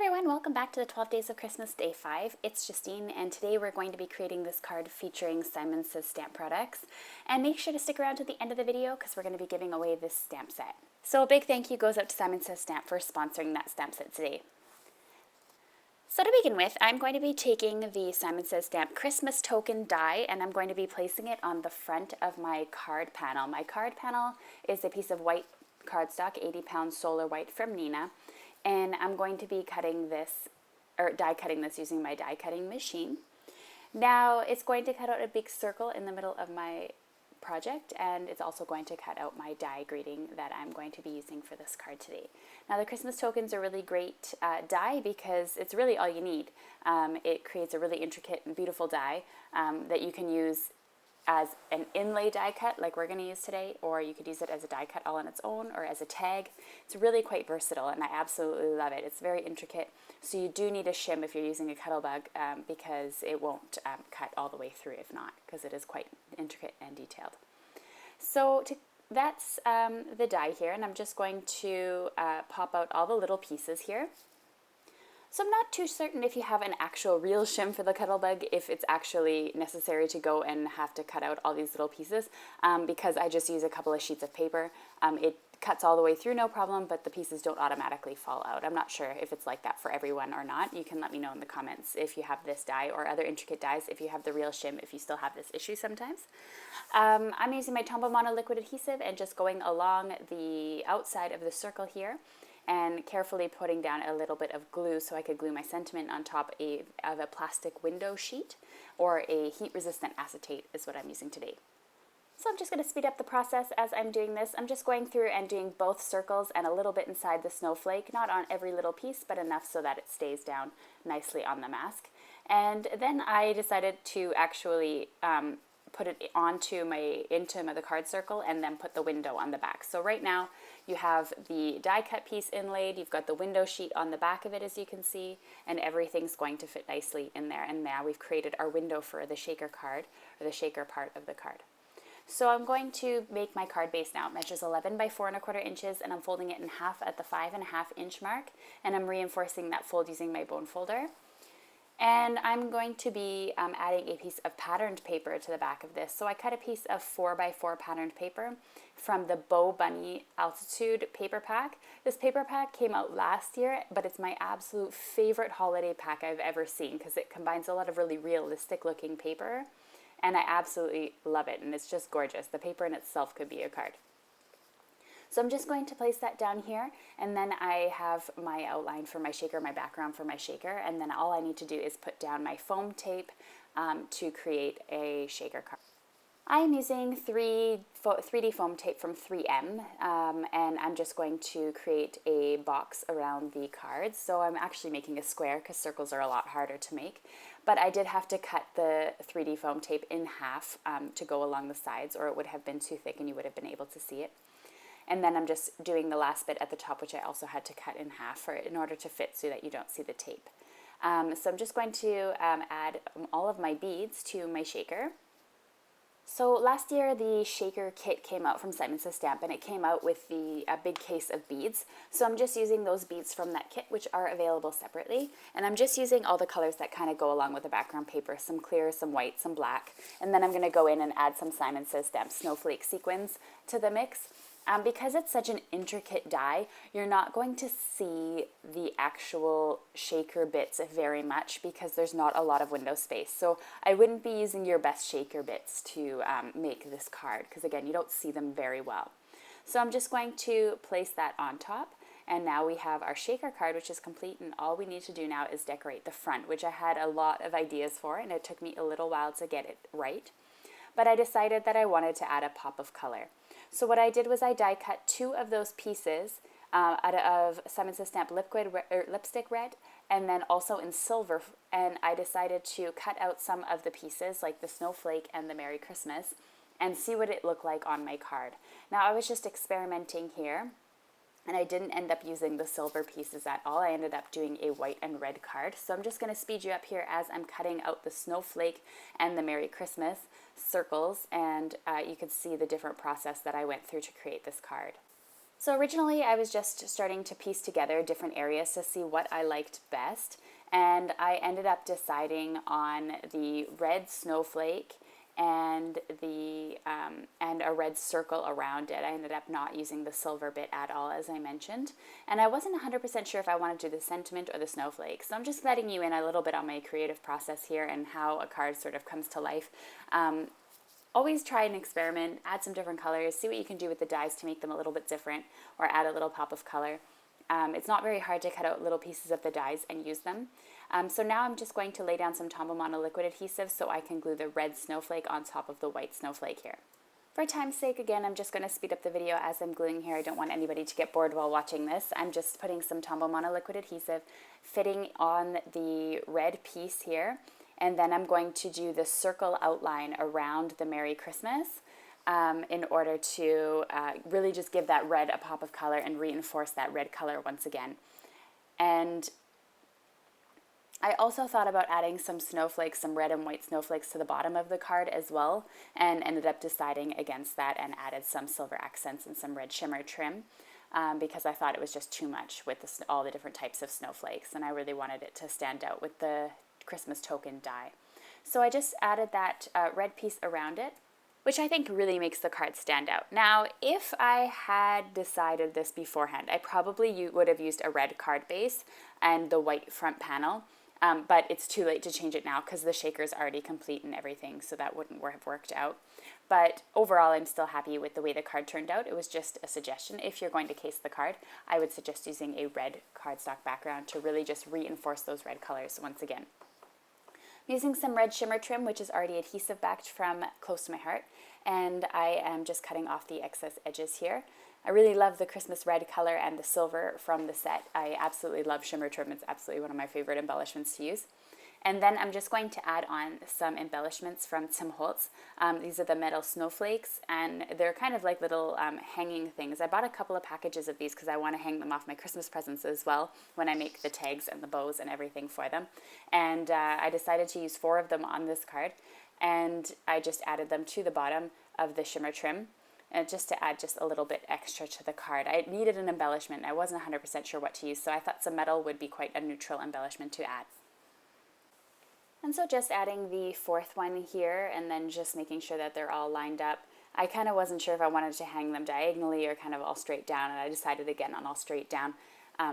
everyone, welcome back to the 12 Days of Christmas Day 5. It's Justine, and today we're going to be creating this card featuring Simon Says stamp products. And make sure to stick around to the end of the video because we're going to be giving away this stamp set. So a big thank you goes out to Simon Says Stamp for sponsoring that stamp set today. So to begin with, I'm going to be taking the Simon Says Stamp Christmas token die and I'm going to be placing it on the front of my card panel. My card panel is a piece of white cardstock, 80-pound solar white from Nina. And I'm going to be cutting this, or die cutting this using my die cutting machine. Now it's going to cut out a big circle in the middle of my project, and it's also going to cut out my die greeting that I'm going to be using for this card today. Now the Christmas tokens are really great die because it's really all you need. It creates a really intricate and beautiful die that you can use as an inlay die cut like we're going to use today, or you could use it as a die cut all on its own or as a tag. It's really quite versatile and I absolutely love it. It's very intricate, so you do need a shim if you're using a Cuttlebug because it won't cut all the way through if not, because it is quite intricate and detailed. So that's the die here, and I'm just going to pop out all the little pieces here. So I'm not too certain if you have an actual real shim for the Cuttlebug, if it's actually necessary to go and have to cut out all these little pieces, because I just use a couple of sheets of paper. It cuts all the way through, no problem, but the pieces don't automatically fall out. I'm not sure if it's like that for everyone or not. You can let me know in the comments if you have this die or other intricate dies, if you have the real shim, if you still have this issue sometimes. I'm using my Tombow Mono liquid adhesive and just going along the outside of the circle here, and carefully putting down a little bit of glue so I could glue my sentiment on top of a plastic window sheet, or a heat-resistant acetate is what I'm using today. So I'm just going to speed up the process as I'm doing this. I'm just going through and doing both circles and a little bit inside the snowflake, not on every little piece, but enough so that it stays down nicely on the mask. And then I decided to actually put it into the card circle and then put the window on the back. So right now you have the die cut piece inlaid, you've got the window sheet on the back of it as you can see, and everything's going to fit nicely in there. And now we've created our window for the shaker card, or the shaker part of the card. So I'm going to make my card base now. It measures 11 by 4 1/4 inches, and I'm folding it in half at the 5.5 inch mark, and I'm reinforcing that fold using my bone folder. And I'm going to be adding a piece of patterned paper to the back of this. So I cut a piece of 4 by 4 patterned paper from the Bow Bunny Altitude paper pack. This paper pack came out last year, but it's my absolute favorite holiday pack I've ever seen because it combines a lot of really realistic looking paper, and I absolutely love it, and it's just gorgeous. The paper in itself could be a card. So I'm just going to place that down here, and then I have my outline for my shaker, my background for my shaker, and then all I need to do is put down my foam tape to create a shaker card. I am using 3D foam tape from 3M, and I'm just going to create a box around the cards. So I'm actually making a square because circles are a lot harder to make, but I did have to cut the 3D foam tape in half to go along the sides, or it would have been too thick and you would have been able to see it. And then I'm just doing the last bit at the top, which I also had to cut in half in order to fit so that you don't see the tape. So I'm just going to add all of my beads to my shaker. So last year the shaker kit came out from Simon Says Stamp, and it came out with a big case of beads. So I'm just using those beads from that kit, which are available separately. And I'm just using all the colors that kind of go along with the background paper, some clear, some white, some black. And then I'm going to go in and add some Simon Says Stamp snowflake sequins to the mix. Because it's such an intricate die, you're not going to see the actual shaker bits very much because there's not a lot of window space. So I wouldn't be using your best shaker bits to make this card because, again, you don't see them very well. So I'm just going to place that on top, and now we have our shaker card, which is complete, and all we need to do now is decorate the front, which I had a lot of ideas for, and it took me a little while to get it right. But I decided that I wanted to add a pop of color. So what I did was I die cut 2 of those pieces out of Simon Says Stamp lipstick red, and then also in silver, and I decided to cut out some of the pieces like the snowflake and the Merry Christmas and see what it looked like on my card. Now I was just experimenting here, and I didn't end up using the silver pieces at all. I ended up doing a white and red card. So I'm just going to speed you up here as I'm cutting out the snowflake and the Merry Christmas circles, and you can see the different process that I went through to create this card. So originally I was just starting to piece together different areas to see what I liked best, and I ended up deciding on the red snowflake and and a red circle around it. I ended up not using the silver bit at all, as I mentioned, and I wasn't 100% sure if I wanted to do the sentiment or the snowflake. So I'm just letting you in a little bit on my creative process here and how a card sort of comes to life. Always try and experiment, add some different colors, see what you can do with the dies to make them a little bit different, or add a little pop of color. It's not very hard to cut out little pieces of the dies and use them. So now I'm just going to lay down some Tombow Mono liquid adhesive so I can glue the red snowflake on top of the white snowflake here. For time's sake, again, I'm just going to speed up the video as I'm gluing here. I don't want anybody to get bored while watching this. I'm just putting some Tombow Mono liquid adhesive, fitting on the red piece here, and then I'm going to do the circle outline around the Merry Christmas in order to really just give that red a pop of color and reinforce that red color once again. And I also thought about adding some snowflakes, some red and white snowflakes to the bottom of the card as well, and ended up deciding against that and added some silver accents and some red shimmer trim because I thought it was just too much with all the different types of snowflakes, and I really wanted it to stand out with the Christmas token die. So I just added that red piece around it, which I think really makes the card stand out. Now, if I had decided this beforehand, I probably would have used a red card base and the white front panel, but it's too late to change it now because the shaker's already complete and everything, so that wouldn't have worked out. But overall, I'm still happy with the way the card turned out. It was just a suggestion. If you're going to case the card, I would suggest using a red cardstock background to really just reinforce those red colors once again. I'm using some red shimmer trim, which is already adhesive backed from Close to My Heart, and I am just cutting off the excess edges here. I really love the Christmas red color and the silver from the set. I absolutely love shimmer trim. It's absolutely one of my favorite embellishments to use. And then I'm just going to add on some embellishments from Tim Holtz. These are the metal snowflakes, and they're kind of like little hanging things. I bought a couple of packages of these because I want to hang them off my Christmas presents as well when I make the tags and the bows and everything for them. And I decided to use 4 of them on this card, and I just added them to the bottom of the shimmer trim. And just to add just a little bit extra to the card. I needed an embellishment. I wasn't 100% sure what to use, so I thought some metal would be quite a neutral embellishment to add. And so just adding the 4th one here and then just making sure that they're all lined up. I kind of wasn't sure if I wanted to hang them diagonally or kind of all straight down, and I decided again on all straight down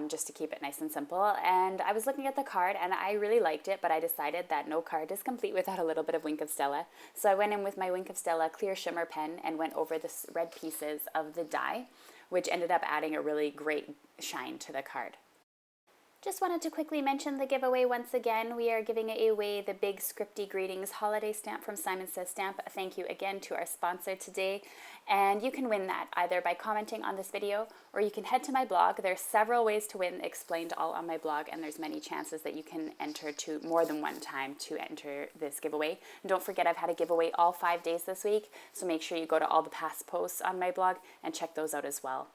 just to keep it nice and simple. And I was looking at the card and I really liked it, but I decided that no card is complete without a little bit of Wink of Stella. So I went in with my Wink of Stella clear shimmer pen and went over the red pieces of the die, which ended up adding a really great shine to the card. Just wanted to quickly mention the giveaway once again. We are giving away the big scripty greetings holiday stamp from Simon Says Stamp. Thank you again to our sponsor today. And you can win that either by commenting on this video or you can head to my blog. There's several ways to win explained all on my blog, and there's many chances that you can enter to more than one time to enter this giveaway. And don't forget, I've had a giveaway all 5 days this week, so make sure you go to all the past posts on my blog and check those out as well.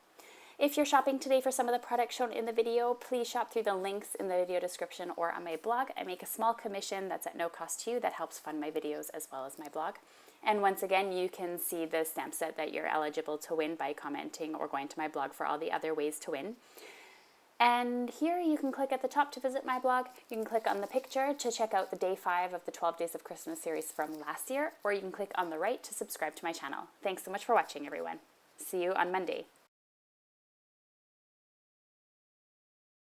If you're shopping today for some of the products shown in the video, please shop through the links in the video description or on my blog. I make a small commission that's at no cost to you that helps fund my videos as well as my blog. And once again, you can see the stamp set that you're eligible to win by commenting or going to my blog for all the other ways to win. And here you can click at the top to visit my blog. You can click on the picture to check out the day 5 of the 12 Days of Christmas series from last year, or you can click on the right to subscribe to my channel. Thanks so much for watching, everyone. See you on Monday.